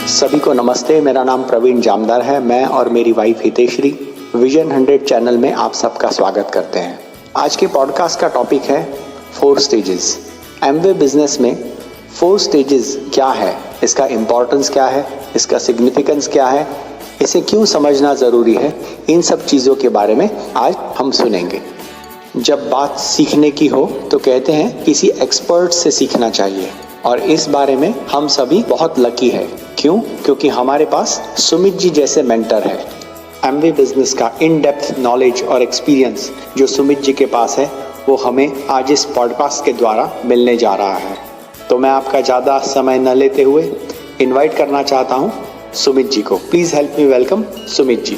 सभी को नमस्ते। मेरा नाम प्रवीण जामदार है। मैं और मेरी वाइफ हितेश्री विजन 100 चैनल में आप सबका स्वागत करते हैं। आज के पॉडकास्ट का टॉपिक है 4 स्टेजेस। एमवे बिजनेस में 4 स्टेजेस क्या है, इसका इम्पोर्टेंस क्या है, इसका सिग्निफिकेंस क्या है, इसे क्यों समझना ज़रूरी है, इन सब चीज़ों के बारे में आज हम सुनेंगे। जब बात सीखने की हो तो कहते हैं किसी एक्सपर्ट से सीखना चाहिए, और इस बारे में हम सभी बहुत लकी है। क्यों? क्योंकि हमारे पास सुमित जी जैसे मेंटर है। एमवे बिजनेस का इन डेप्थ नॉलेज और एक्सपीरियंस जो सुमित जी के पास है वो हमें आज इस पॉडकास्ट के द्वारा मिलने जा रहा है। तो मैं आपका ज़्यादा समय न लेते हुए इनवाइट करना चाहता हूँ सुमित जी को। Please help me welcome Sumit ji.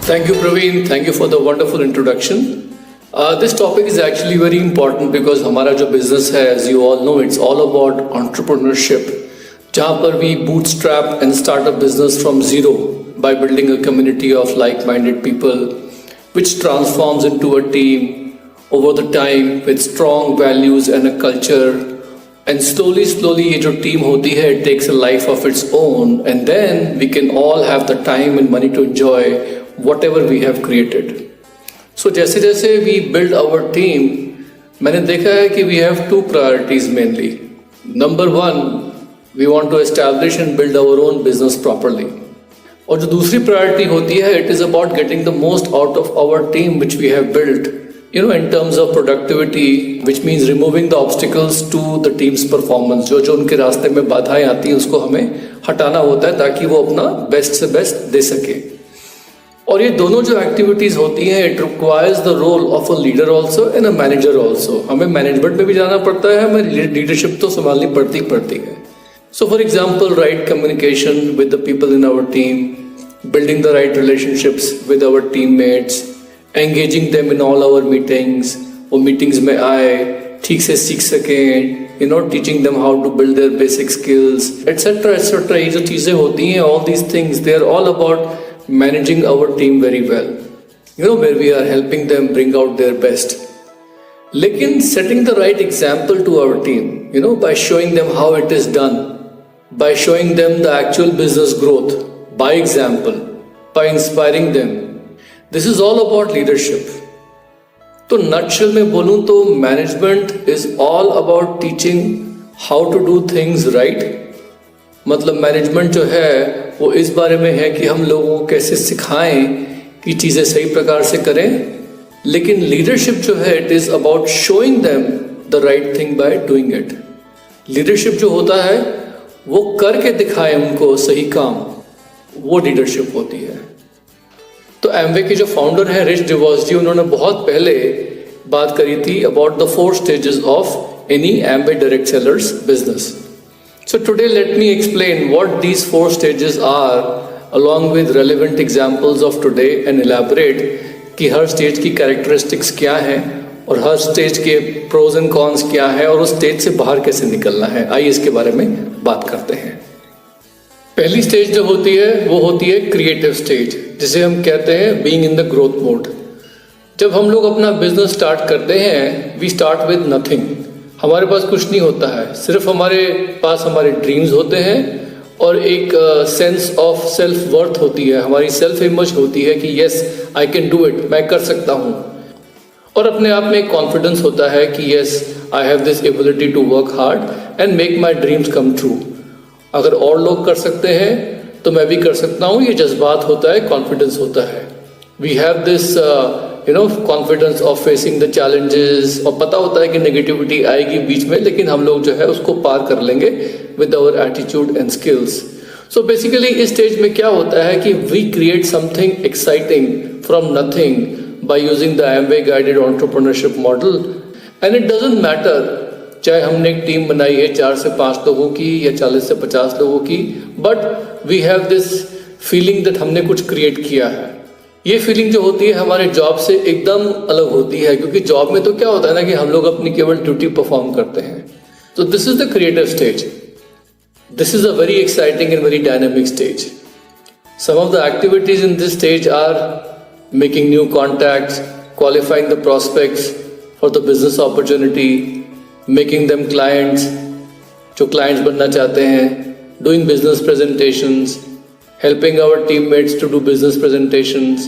Thank you, Praveen. Thank you for the wonderful introduction. This topic is actually very important because हमारा जो business है, as you all know, it's all about entrepreneurship. जहाँ पर we bootstrap and start a business from zero by building a community of like-minded people, which transforms into a team over the time with strong values and a culture. And slowly ये जो team होती है, it takes a life of its own, and then we can all have the time and money to enjoy whatever we have created. So जैसे we build our team, मैंने देखा है कि we have 2 priorities mainly. Number 1, we want to establish and build our own business properly. और जो दूसरी priority होती है, it is about getting the most out of our team which we have built, in terms of productivity, which means removing the obstacles to the team's performance. जो उनके रास्ते में बाधाएं आती हैं उसको हमें हटाना होता है ताकि वो अपना बेस्ट से बेस्ट दे सके। और ये दोनों जो एक्टिविटीज होती हैं, it requires the role of a leader also and a manager also. हमें मैनेजमेंट में भी जाना पड़ता है, हमें लीडरशिप तो संभालनी पड़ती है। So for example, right communication with the people in our team, building the right relationships with our teammates, engaging them in all our meetings, वो मीटिंग्स में आए, ठीक से सीख सकें, teaching them how to build their basic skills etcetera. ये जो चीज़ें होती हैं, all these things, they are all about managing our team very well, where we are helping them bring out their best. Lekin setting the right example to our team, by showing them how it is done, by showing them the actual business growth, by example, by inspiring them. This is all about leadership. तो nutshell में बोलूं तो management is all about teaching how to do things right. मतलब management जो है वो इस बारे में है कि हम लोगों को कैसे सिखाएं कि चीज़ें सही प्रकार से करें। लेकिन लीडरशिप जो है, it is about showing them the right thing by doing it. Leadership जो होता है वो करके दिखाए उनको सही काम, वो लीडरशिप होती है। तो एमवे के जो फाउंडर हैं रिच डिवॉस जी, उन्होंने बहुत पहले बात करी थी about the 4 stages of any Amway direct sellers business. So today let me explain what these 4 stages are along with relevant examples of today and elaborate कि हर स्टेज की कैरेक्टरिस्टिक्स क्या हैं और हर स्टेज के प्रोज एंड कॉन्स क्या है और उस स्टेज से बाहर कैसे निकलना है। आइए इसके बारे में बात करते हैं। पहली स्टेज जो होती है वो होती है क्रिएटिव स्टेज, जिसे हम कहते हैं being in the growth mode. जब हम लोग अपना बिजनेस स्टार्ट करते हैं, वी स्टार्ट विद नथिंग। हमारे पास कुछ नहीं होता है, सिर्फ हमारे पास हमारे ड्रीम्स होते हैं और एक सेंस ऑफ सेल्फ वर्थ होती है, हमारी सेल्फ इमेज होती है कि yes I can do it, मैं कर सकता हूँ। और अपने आप में एक कॉन्फिडेंस होता है कि yes I have this ability to work hard and make my dreams come true. अगर और लोग कर सकते हैं तो मैं भी कर सकता हूँ, ये जज्बात होता है, कॉन्फिडेंस होता है। We have this confidence of facing the challenges, और पता होता है कि नेगेटिविटी आएगी बीच में, लेकिन हम लोग जो है उसको पार कर लेंगे with our attitude and skills. So basically इस स्टेज में क्या होता है कि we create something exciting from nothing by using the Amway guided entrepreneurship model. And it doesn't matter चाहे हमने एक टीम बनाई है 4 से 5 लोगों की या 40 से 50 लोगों की, but we have this feeling that हमने कुछ क्रिएट किया है। ये फीलिंग जो होती है हमारे जॉब से एकदम अलग होती है, क्योंकि जॉब में तो क्या होता है ना कि हम लोग अपनी केवल ड्यूटी परफॉर्म करते हैं। तो this is the creative stage. This is a very exciting and very dynamic stage. Some of the activities in this stage are making new contacts, qualifying the prospects for the business opportunity, making them clients, जो clients बनना चाहते हैं, doing business presentations, helping our teammates to do business presentations,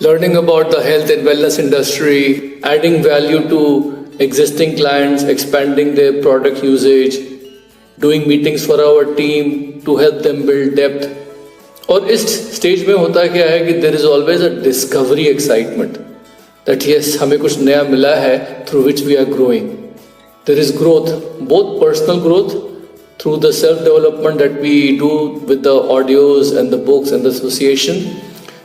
learning about the health and wellness industry, adding value to existing clients, expanding their product usage, doing meetings for our team to help them build depth. और इस stage में होता क्या है कि there is always a discovery excitement that yes, हमें कुछ नया मिला है through which we are growing. There is growth, both personal growth through the self-development that we do with the audios and the books and the association.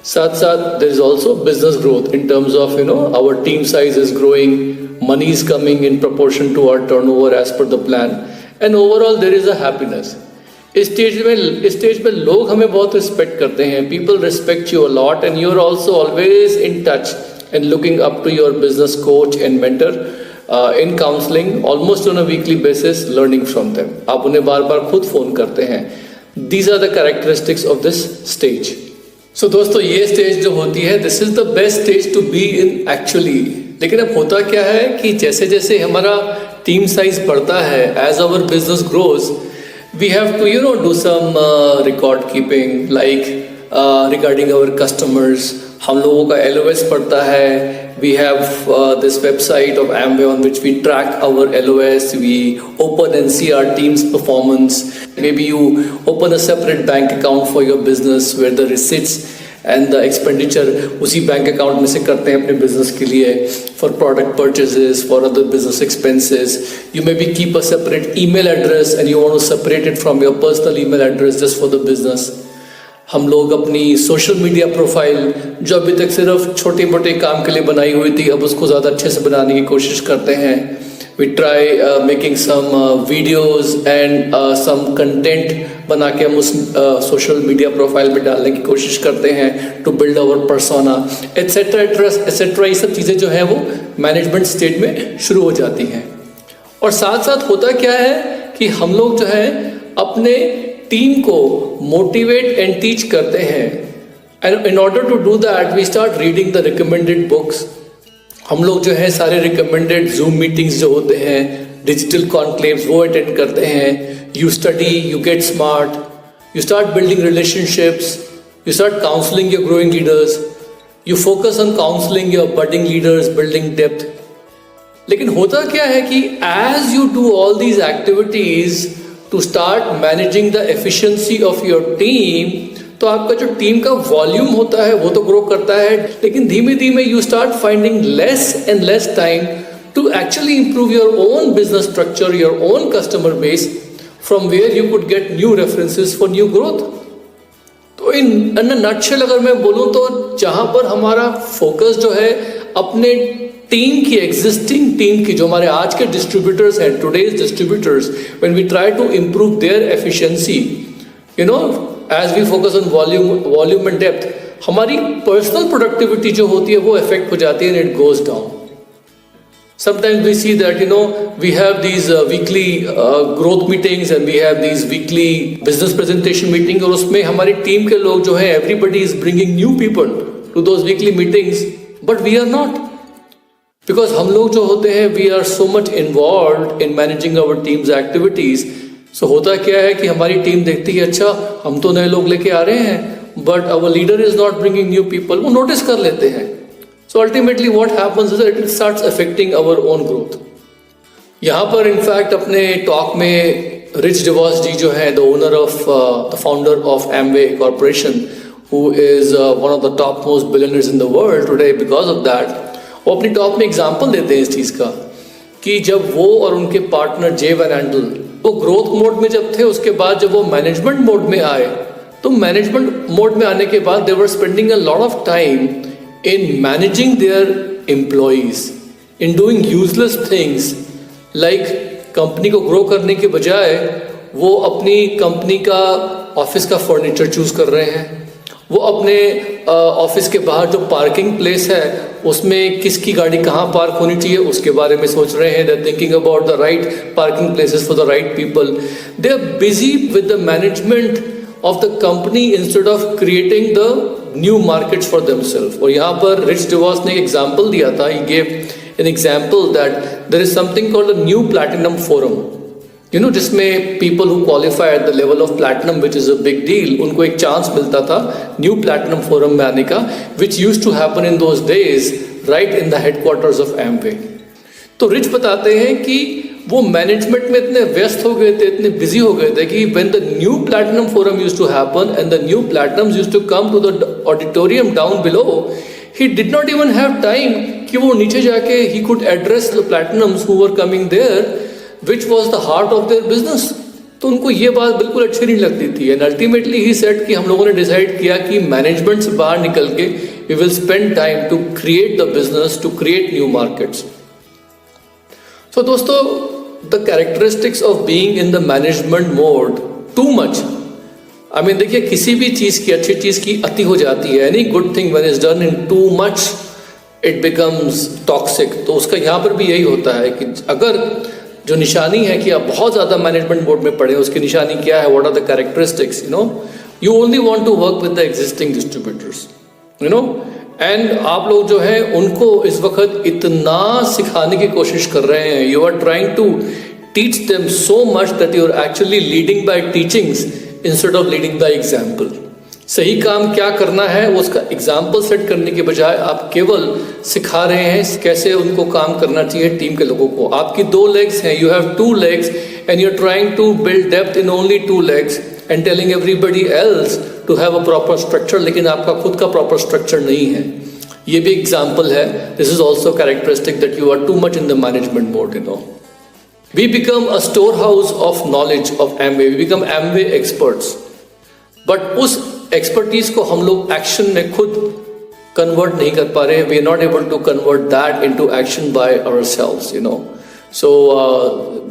साथ साथ there is also business growth in terms of our team size is growing, money is coming in proportion to our turnover as per the plan, and overall there is a happiness. इस stage में लोग हमें बहुत respect करते हैं. People respect you a lot and you are also always in touch and looking up to your business coach and mentor in counseling almost on a weekly basis, learning from them. आप उन्हें बार बार खुद phone करते हैं. These are the characteristics of this stage. So दोस्तों, ये stage जो होती है, this is the best stage to be in actually. लेकिन अब होता क्या है कि जैसे जैसे हमारा टीम साइज बढ़ता है, as our business grows, we have to do some record keeping, like regarding our customers. हम लोगों का LOS पड़ता है. We have this website of Amway on which we track our LOS. We open and see our team's performance. Maybe you open a separate bank account for your business where the receipts and the expenditure उसी bank account में से करते हैं अपने business के लिए, for product purchases, for other business expenses. You maybe keep a separate email address and you want to separate it from your personal email address just for the business. हम लोग अपनी सोशल मीडिया प्रोफाइल जो अभी तक सिर्फ छोटे मोटे काम के लिए बनाई हुई थी, अब उसको ज़्यादा अच्छे से बनाने की कोशिश करते हैं. We try making some videos and some content बना के हम उस सोशल मीडिया प्रोफाइल में डालने की कोशिश करते हैं to build our persona, etc. etc. ये सब चीज़ें जो हैं वो मैनेजमेंट स्टेज में शुरू हो जाती हैं. और साथ साथ होता क्या है कि हम लोग जो है अपने टीम को मोटिवेट एंड टीच करते हैं. And in order to do that we start reading the recommended books. हम लोग जो है सारे रिकमेंडेड जूम मीटिंग्स जो होते हैं, डिजिटल कॉन्क्लेव्स, वो अटेंड करते हैं. You study, you get smart, you start building relationships, you start counselling your growing leaders, you focus on counselling your budding leaders, building depth. लेकिन होता क्या है कि as you do all these activities to start managing the efficiency of your team, तो आपका जो team का volume होता है वो तो ग्रो करता है, लेकिन धीमे धीमे you start finding less and less time to actually improve your own business structure, your own customer base, from where you could get new references for new growth. तो इन नटशेल अगर मैं बोलूं तो जहां पर हमारा फोकस जो है अपने टीम की, एग्जिस्टिंग टीम की, जो हमारे आज के डिस्ट्रीब्यूटर्स हैं, today's distributors, when we try to improve their efficiency, as we focus on volume and depth, हमारी पर्सनल प्रोडक्टिविटी जो होती है वो इफेक्ट हो जाती है and it goes down. Sometimes we see that we have these weekly growth meetings and we have these weekly business presentation meetings, और उसमें हमारी टीम के लोग जो है everybody is bringing new people to those weekly meetings, but we are not, because हम लोग जो होते हैं we are so much involved in managing our team's activities. So होता क्या है कि हमारी टीम देखती है, अच्छा हम तो नए लोग लेके आ रहे हैं, but our leader is not bringing new people, वो नोटिस कर लेते हैं. So ultimately what happens is that it starts affecting our own growth. यहाँ पर इनफैक्ट अपने टॉक में रिच डिवॉस जी जो है, the owner of the founder of Amway Corporation, who is one of the top most billionaires in the world today because of that, वो अपनी talk में example देते हैं इस चीज़ का कि जब वो और उनके पार्टनर जे वैन एंडल वो ग्रोथ मोड में जब थे, उसके बाद जब वो मैनेजमेंट मोड में आए, तो मैनेजमेंट मोड में आने के बाद they were spending a lot of time in managing their employees, in doing useless things, like company को ग्रो करने के बजाय वो अपनी कंपनी का ऑफिस का फर्नीचर चूज कर रहे हैं, वो अपने ऑफिस के बाहर जो पार्किंग प्लेस है उसमें किसकी गाड़ी कहाँ पार्क होनी चाहिए उसके बारे में सोच रहे हैं. They are thinking about the right parking places for the right people. They are busy with the management of the company instead of creating the new markets for themself. और यहाँ पर रिच डिवॉस ने एक एग्जाम्पल दिया था. He gave an example that there is something called a new platinum forum. जिसमें people who qualify at the level of platinum which is a big deal, उनको एक चांस मिलता था न्यू प्लैटिनम फोरम में आने का, which used to happen in those days right in the headquarters of Amway. तो Rich बताते हैं कि वो मैनेजमेंट में इतने व्यस्त हो गए थे, इतने बिजी हो गए थे कि when the new platinum forum used to happen and the new platinums used to come to the auditorium down below, he did not even have time कि वो नीचे जाके he could address the platinums who were coming there, which was the heart of their business। तो उनको ये बात बिल्कुल अच्छी नहीं लगती थी। एंड अल्टीमेटली ही सेड कि हम लोगों ने डिसाइड किया कि मैनेजमेंट से बाहर निकल के we will spend time to create the business, to create new markets. So दोस्तों, the characteristics of being in the management mode too much, देखिए किसी भी चीज की, अच्छी चीज की अति हो जाती है। Any good thing when is done in too much it becomes toxic. तो उसका यहाँ पर भी यही होता है कि अगर जो निशानी है कि आप बहुत ज़्यादा मैनेजमेंट बोर्ड में पढ़े, उसकी निशानी क्या है, what are the characteristics, you only want to work with the existing distributors, and आप लोग जो है उनको इस वक्त इतना सिखाने की कोशिश कर रहे हैं, you are trying to teach them so much that you are actually leading by teachings instead of leading by example. सही काम क्या करना है वो उसका एग्जाम्पल सेट करने के बजाय आप केवल सिखा रहे हैं कैसे उनको काम करना चाहिए टीम के लोगों को। आपकी 2 legs हैं, you have 2 legs and you are trying to build depth in only 2 legs and telling everybody else to have a proper structure, लेकिन आपका खुद का प्रॉपर स्ट्रक्चर नहीं है। ये भी एग्जाम्पल है। This is also characteristic that you are too much in the management board. We become a storehouse of knowledge of Amway. We become Amway experts. But उस expertise को हम लोग action में खुद convert नहीं कर पा रहे. We are not able to convert that into action by ourselves, So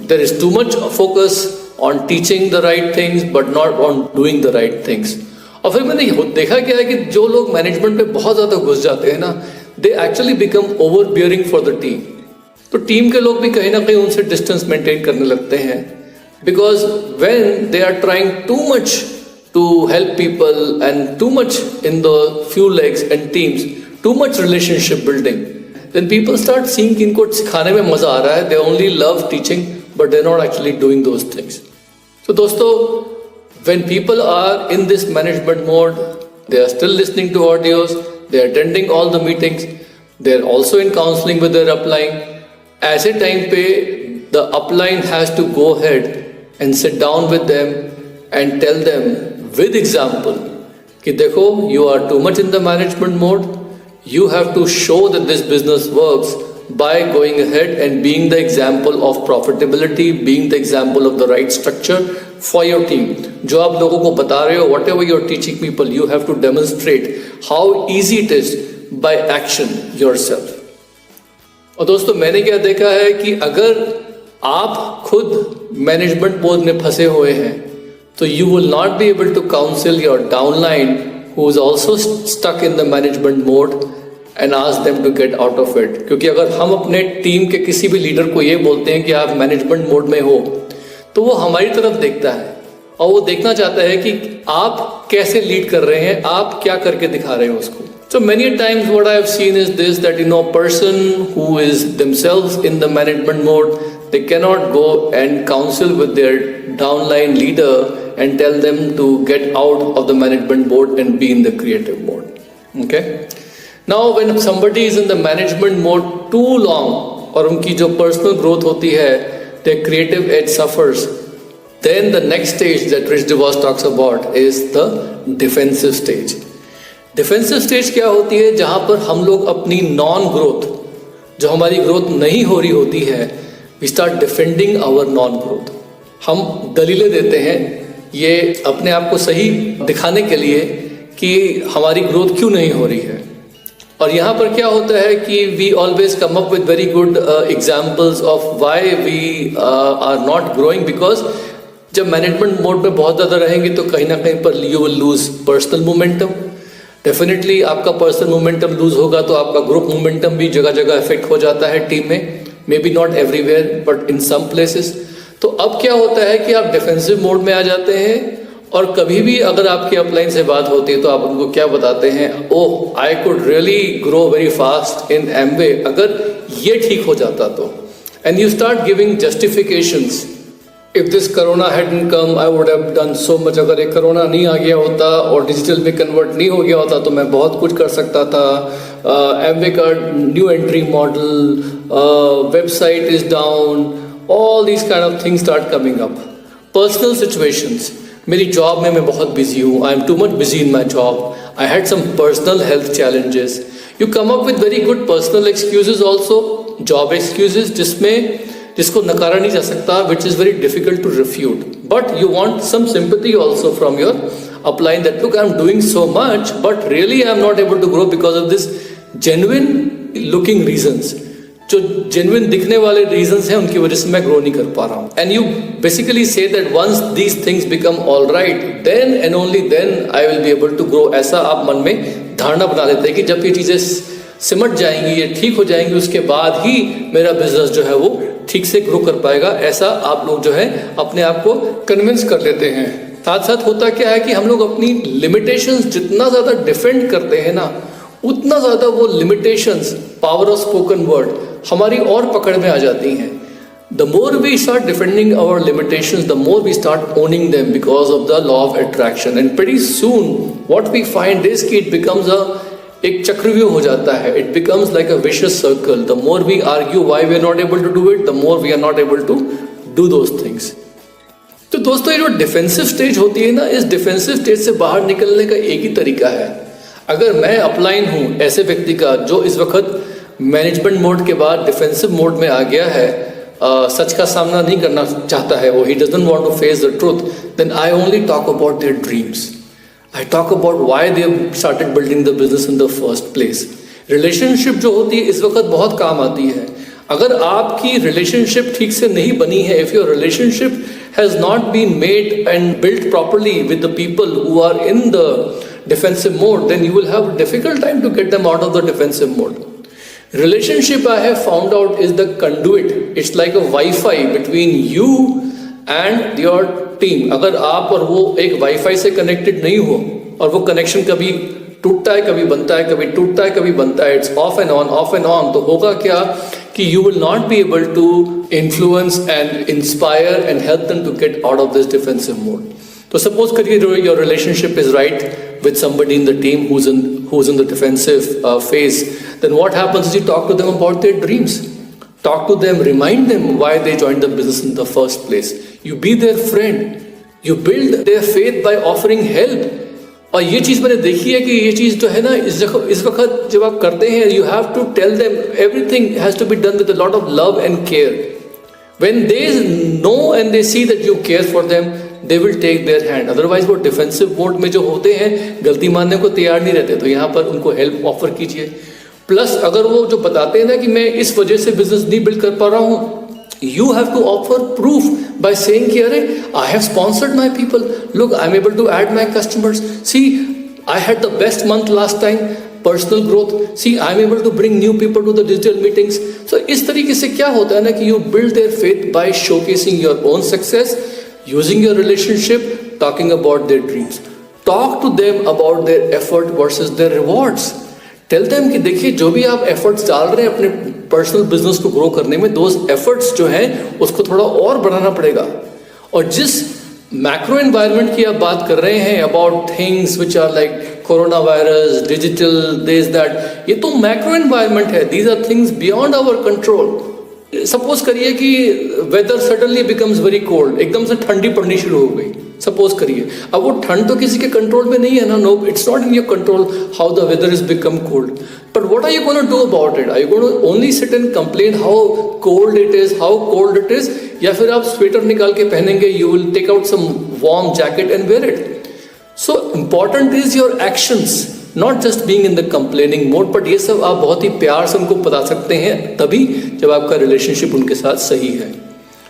there is too much focus on teaching the right things, but not on doing the right things. और फिर मैंने देखा क्या है कि जो लोग मैनेजमेंट में बहुत ज़्यादा घुस जाते हैं ना, they actually become overbearing for the team. तो टीम के लोग भी कहीं ना कहीं उनसे डिस्टेंस मेंटेन करने लगते हैं, because when they are trying too much to help people and too much in the few legs and teams, too much relationship building, then people start seeing कि इनको सिखाने में मजा आ रहा है, they only love teaching but they are not actually doing those things. तो दोस्तों, when people are in this management mode, they are still listening to audios, they are attending all the meetings, they are also in counselling with their upline. ऐसे time पे the upline has to go head and sit down with them and tell them with example कि देखो, you are too much in the management mode, you have to show that this business works by going ahead and being the example of profitability, being the example of the right structure for your team. जो आप लोगों को बता रहे हो, whatever you're teaching people, you have to demonstrate how easy it is by action yourself. और दोस्तों, मैंने क्या देखा है कि अगर आप खुद मैनेजमेंट बोर्ड में फंसे हुए हैं तो you will not be able to counsel your downline who is also stuck in the management mode and ask them to get out of it. क्योंकि अगर हम अपने टीम के किसी भी लीडर को ये बोलते हैं कि आप मैनेजमेंट मोड में हो, तो वो हमारी तरफ देखता है और वो देखना चाहता है कि आप कैसे लीड कर रहे हैं, आप क्या करके दिखा रहे हो उसको। So many times what I have seen is this, that person who is themselves in the management mode, they cannot go and counsel with their downline leader and tell them to get out of the management board and be in the creative mode. Okay? Now when somebody is in the management mode too long और उनकी जो personal growth होती है, their creative edge suffers, then the next stage that Rich DeVos talks about is the defensive stage. Defensive stage क्या होती है? जहां पर हम लोग अपनी नॉन ग्रोथ, जो हमारी ग्रोथ नहीं हो रही होती है, we start defending our non growth. हम दलीलें देते हैं ये अपने आप को सही दिखाने के लिए कि हमारी ग्रोथ क्यों नहीं हो रही है। और यहाँ पर क्या होता है कि we always come up with very good examples of why we are not growing, because जब मैनेजमेंट मोड में बहुत ज़्यादा रहेंगे तो कहीं ना कहीं पर you will lose personal momentum. Definitely आपका पर्सनल मोमेंटम लूज होगा तो आपका ग्रुप मोमेंटम भी जगह जगह इफेक्ट हो जाता है टीम में, may be not everywhere but in some places. तो अब क्या होता है कि आप डिफेंसिव मोड में आ जाते हैं और कभी भी अगर आपके अपलाइन से बात होती है तो आप उनको क्या बताते हैं, oh I could really grow very fast in Amway, अगर ये ठीक हो जाता तो। And you start giving justifications If this corona hadn't come, I would have done so much. अगर ये कोरोना नहीं आ गया होता और डिजिटल में कन्वर्ट नहीं हो गया होता तो मैं बहुत कुछ कर सकता था. एमवे का new entry model, website is down, all these kind of things start coming up. Personal situations, मेरी जॉब में मैं बहुत बिजी हूँ. I am too much busy in my job. I had some personal health challenges. You come up with very good personal excuses also, job excuses जिसको नकारा नहीं जा सकता, which is very difficult to refute. But you want some sympathy also from your upline that look I am doing so much but really I am not able to grow because of this genuine looking reasons. जो genuine दिखने वाले reasons हैं उनकी वजह से मैं grow नहीं कर पा रहा हूँ. And you basically say that once these things become all right then and only then I will be able to grow. ऐसा आप मन में धारणा बना लेते हैं कि जब ये चीजें सिमट जाएंगी, ये ठीक हो जाएंगी, उसके बाद ही मेरा बिजनेस जो है वो ठीक से ग्रो कर पाएगा. ऐसा आप लोग जो है अपने आप को कन्विंस कर लेते हैं. साथ साथ होता क्या है कि हम लोग अपनी लिमिटेशंस जितना ज्यादा डिफेंड करते हैं ना, उतना ज्यादा वो limitations, power of spoken word हमारी और पकड़ में आ जाती हैं. The more we start defending our limitations, the more we start owning them because of the law of attraction. And pretty soon, what we find is कि it becomes एक चक्रव्यूह हो जाता है. It becomes like a vicious circle. The more we argue why we are not able to do it, the more we are not able to do those things. तो दोस्तों, ये जो डिफेंसिव स्टेज होती है ना, इस डिफेंसिव स्टेज से बाहर निकलने का एक ही तरीका है. अगर मैं अपलाइन हूँ ऐसे व्यक्ति का जो इस वक्त मैनेजमेंट मोड के बाद डिफेंसिव मोड में आ गया है, सच का सामना नहीं करना चाहता है वो, he doesn't want to face the truth, then I only talk about their dreams. I talk about why they started building the business in the first place. Relationship जो होती है इस वक्त बहुत काम आती है. अगर आपकी रिलेशनशिप ठीक से नहीं बनी है, if your relationship has not been made and built properly with the people who are in the defensive mode, then you will have a difficult time to get them out of the defensive mode. Relationship, I have found out, is the conduit. It's like a Wi-Fi between you and your team. अगर आप और वो एक wifi से connected नहीं हो और वो कनेक्शन कभी टूटता है, कभी बनता है, कभी टूटता है, कभी बनता है, इट्स ऑफ एंड ऑन, तो होगा क्या कि you will not be able to influence and inspire and help them to get out of this defensive mode. तो सपोज करिए your relationship is right with somebody in the team who's in the defensive phase, then what happens is you talk to them about their dreams. Talk to them, remind them why they joined the business in the first place. You be their friend. You build their faith by offering help. और ये चीज़ मैंने देखी है कि ये चीज़ जो है ना, इस वक्त जब आप करते हैं, you have to tell them everything has to be done with a lot of love and care. When they know and they see that you care for them, they will take their hand. Otherwise वो defensive mode में जो होते हैं, गलती मानने को तैयार नहीं रहते, तो यहाँ पर उनको हेल्प ऑफर कीजिए. प्लस अगर वो जो बताते हैं ना कि मैं इस वजह से बिजनेस नहीं बिल्ड कर पा रहा हूँ, you have to offer proof by saying कि अरे I have sponsored my people, look I'm able to add my customers, see I had the best month last time, personal growth, see I'm able to bring new people to the digital meetings. So इस तरीके से क्या होता है ना कि you build their faith by showcasing your own success, using your relationship, talking about their dreams. Talk to them about their effort versus their rewards. Tell them कि देखिए जो भी आप एफर्ट्स डाल रहे हैं अपने पर्सनल बिजनेस को ग्रो करने में, दोज एफर्ट्स जो हैं उसको थोड़ा और बढ़ाना पड़ेगा. और जिस मैक्रो एनवायरनमेंट की आप बात कर रहे हैं, about things which are like corona virus, digital, this that, ये तो मैक्रो एनवायरनमेंट है. These are things beyond our control. Suppose करिए कि weather suddenly becomes very cold, एकदम से ठंडी पड़नी शुरू हो गई. सपोज करिए, अब वो ठंड तो किसी के कंट्रोल में नहीं है ना, no, it's not in your control how the weather is become cold. But what are you gonna do about it? Are you gonna only sit and complain how cold it is, या फिर आप sweater निकाल के पहनेंगे, you will take out some warm jacket and wear it. So important is your actions, not just being in the complaining mode. But ये सब आप बहुत ही प्यार से उनको बता सकते हैं तभी जब आपका रिलेशनशिप उनके साथ सही है.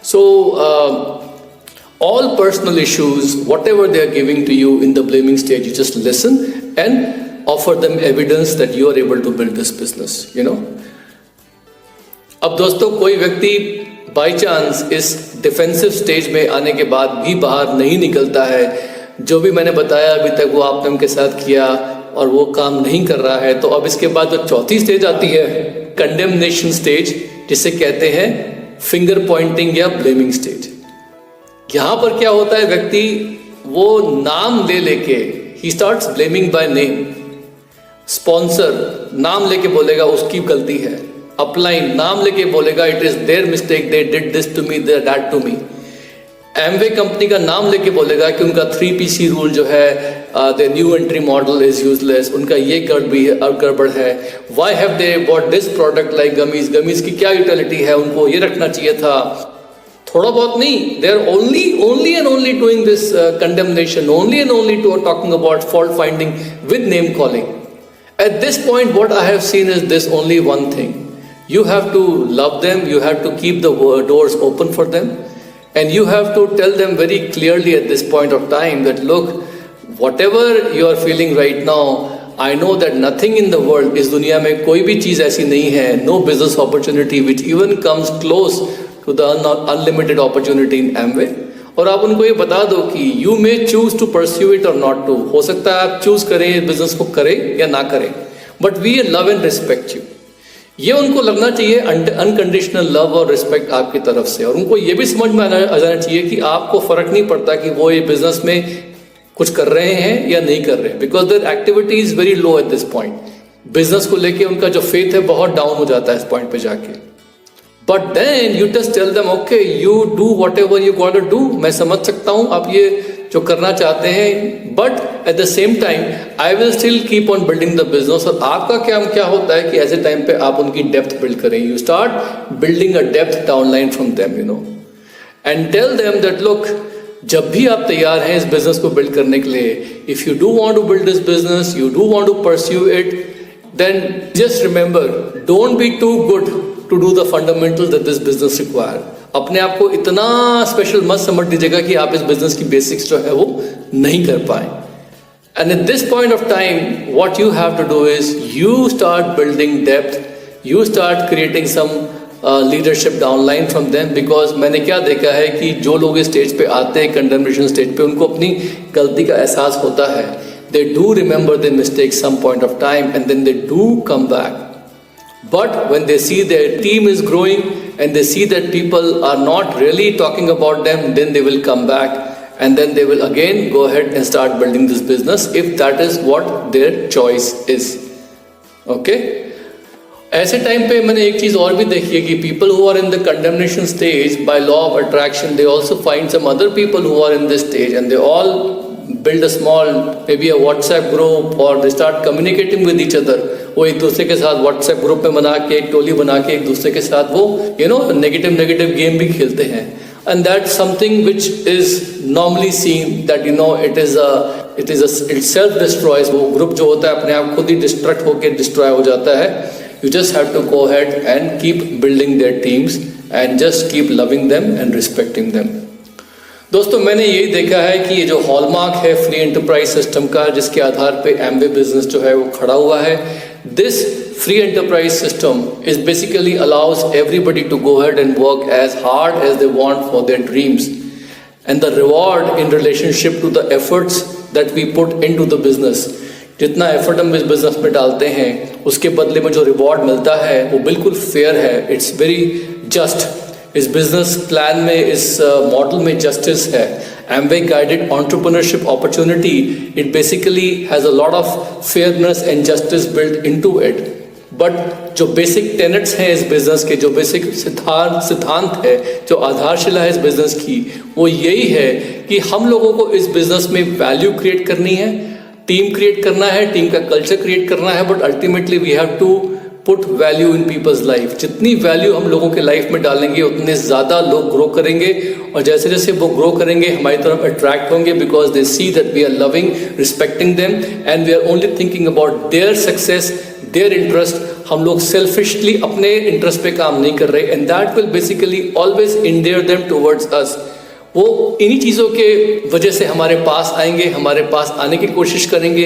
सो all personal issues, whatever they are giving to you in the blaming stage, you just listen and offer them evidence that you are able to build this business, you know. अब दोस्तों, कोई व्यक्ति by chance इस defensive stage में आने के बाद भी बाहर नहीं निकलता है, जो भी मैंने बताया अभी तक वो आपने उनके साथ किया और वो काम नहीं कर रहा है, तो अब इसके बाद जो चौथी स्टेज आती है, कंडेमनेशन स्टेज, जिसे कहते हैं फिंगर पॉइंटिंग या ब्लेमिंग स्टेज. यहाँ पर क्या होता है, व्यक्ति वो नाम ले लेके he starts blaming by name. Sponsor नाम लेके बोलेगा उसकी गलती है, अपलाइन नाम लेके बोलेगा it is their mistake, they did this to me, they that to me. Amway company का नाम लेके बोलेगा कि उनका 3PC रूल जो है, the new entry model is useless, उनका ये गड़बड़ है। Why have they bought this product like gummies, gummies की क्या यूटिलिटी है, उनको ये रखना चाहिए था। थोड़ा बहुत नहीं, they are only and only doing this condemnation, only and only talking about fault finding with name calling. At this point, what I have seen is this only one thing. You have to love them, you have to keep the doors open for them, and you have to tell them very clearly at this point of time that look, whatever you are feeling right now, I know that nothing in the world, इस दुनिया में कोई भी चीज़ ऐसी नहीं है, no business opportunity which even comes close to the unlimited opportunity in Amway. और आप उनको ये बता दो कि you may choose to pursue it और नॉट टू। हो सकता है आप चूज करें बिजनेस को करें या ना करें, but we love and respect you. ये उनको लगना चाहिए अनकंडीशनल लव और रिस्पेक्ट आपकी तरफ से। और उनको ये भी समझ में आ जाना चाहिए कि आपको फर्क नहीं पड़ता कि वो ये बिजनेस में कुछ कर रहे हैं या नहीं कर रहे, because there activity is very low at this point. Business को लेके उनका जो फेथ है बहुत डाउन हो जाता है इस पॉइंट पे जाके। But then you just tell them, okay, you do whatever you gotta do. मैं समझ सकता हूँ आप ये जो करना चाहते हैं, but at the same time, I will still keep on building the business. और आपका काम क्या होता है कि ऐसे टाइम पे आप उनकी डेप्थ बिल्ड करें। You start building a depth downline from them, you know, and tell them that look, जब भी आप तैयार हैं इस बिजनेस को बिल्ड करने के लिए, if you do want to build this business, you do want to pursue it, then just remember, don't be too good to do the fundamentals that this business require. अपने आप को इतना special मत समझ दीजिएगा कि आप इस बिजनेस की बेसिक्स जो है वो नहीं कर पाए। And at this point of time, what you have to do is you start building depth, you start creating some leadership downline from them, because मैंने क्या देखा है कि जो लोग इस स्टेज पे आते हैं, कंडेमनेशन स्टेज पे, उनको अपनी गलती का एहसास होता है। They do remember their mistakes some point of time and then they do come back. But when they see their team is growing and they see that people are not really talking about them, then they will come back and then they will again go ahead and start building this business if that is what their choice is. Okay? ऐसे time पे मैंने एक चीज़ और भी देखी है कि people who are in the condemnation stage, by law of attraction, they also find some other people who are in this stage and they all build a small, maybe a WhatsApp group, or they start communicating with each other. वो एक दूसरे के साथ WhatsApp group में बना के, एक टोली बना के एक दूसरे के साथ वो नेगेटिव गेम भी खेलते हैं। And that's something which is normally seen that it self destroys. वो ग्रुप जो होता है अपने आप खुद ही डिस्ट्रक्ट होके डिस्ट्रॉय हो जाता है। You just have to go ahead and keep building their teams and just keep loving them and respecting them. दोस्तों, मैंने यही देखा है कि ये जो हॉलमार्क है फ्री एंटरप्राइज सिस्टम का, जिसके आधार पे एमवे बिजनेस जो है वो खड़ा हुआ है, this free enterprise system is basically allows everybody to go ahead and work as hard as they want for their dreams, and the reward in relationship to the efforts that we put into the business. जितना effort हम इस business में डालते हैं उसके बदले में जो रिवॉर्ड मिलता है वो बिल्कुल फेयर है। It's very just. इस बिजनेस प्लान में, इस मॉडल में जस्टिस है। Amway guided entrepreneurship opportunity, it basically has a lot of fairness and justice built into it. But जो बेसिक टेनेट्स हैं इस बिजनेस के, जो बेसिक सिद्धांत है, जो आधारशिला है इस बिजनेस की, वो यही है कि हम लोगों को इस बिजनेस में वैल्यू क्रिएट करनी है, टीम क्रिएट करना है, टीम का कल्चर क्रिएट करना है, but ultimately we have to put value in people's life. जितनी वैल्यू हम लोगों के लाइफ में डालेंगे उतने ज़्यादा लोग ग्रो करेंगे, और जैसे जैसे वो ग्रो करेंगे हमारी तरफ अट्रैक्ट होंगे, because they see that we are loving, respecting them, and we are only thinking about their success, their interest. हम लोग सेल्फिशली अपने इंटरेस्ट पे काम नहीं कर रहे, and that will basically always endear them towards us. वो इन्हीं चीज़ों के वजह से हमारे पास आएंगे, हमारे पास आने की कोशिश करेंगे,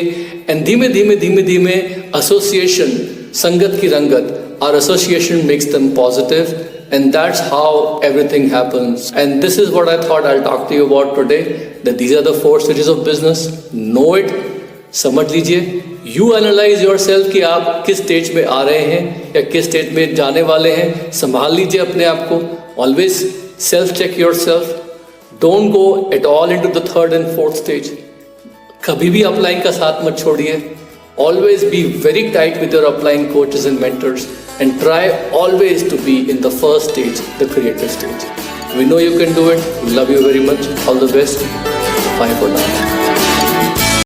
एंड धीमे धीमे धीमे धीमे एसोसिएशन, संगत की रंगत, our association makes them positive, and that's how everything happens. And this is what I thought I'll talk to you about today, that these are the 4 stages of business. Know it, समझ लीजिए, you analyze yourself कि आप किस stage में आ रहे हैं या किस स्टेज में जाने वाले हैं, संभाल लीजिए अपने आप को, always self check yourself, don't go at all into the third and fourth stage. कभी भी अपलाइन का साथ मत छोड़िए. Always be very tight with your upline coaches and mentors and try always to be in the first stage, the creative stage. We know you can do it. We love you very much. All the best. Bye for now.